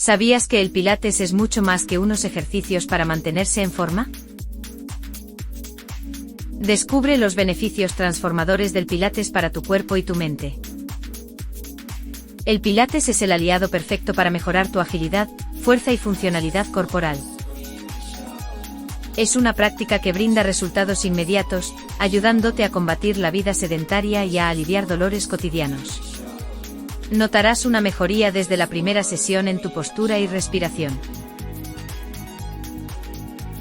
¿Sabías que el Pilates es mucho más que unos ejercicios para mantenerse en forma? Descubre los beneficios transformadores del Pilates para tu cuerpo y tu mente. El Pilates es el aliado perfecto para mejorar tu agilidad, fuerza y funcionalidad corporal. Es una práctica que brinda resultados inmediatos, ayudándote a combatir la vida sedentaria y a aliviar dolores cotidianos. Notarás una mejoría desde la primera sesión en tu postura y respiración.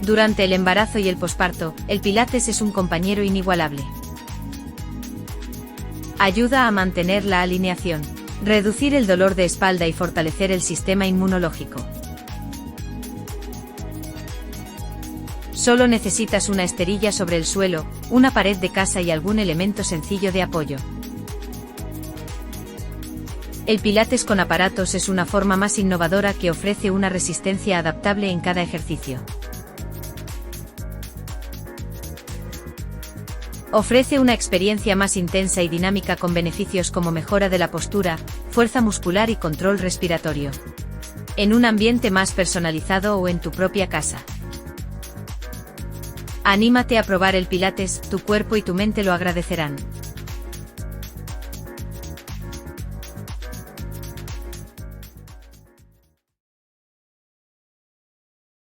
Durante el embarazo y el posparto, el Pilates es un compañero inigualable. Ayuda a mantener la alineación, reducir el dolor de espalda y fortalecer el sistema inmunológico. Solo necesitas una esterilla sobre el suelo, una pared de casa y algún elemento sencillo de apoyo. El Pilates con aparatos es una forma más innovadora que ofrece una resistencia adaptable en cada ejercicio. Ofrece una experiencia más intensa y dinámica con beneficios como mejora de la postura, fuerza muscular y control respiratorio. En un ambiente más personalizado o en tu propia casa. Anímate a probar el Pilates, tu cuerpo y tu mente lo agradecerán.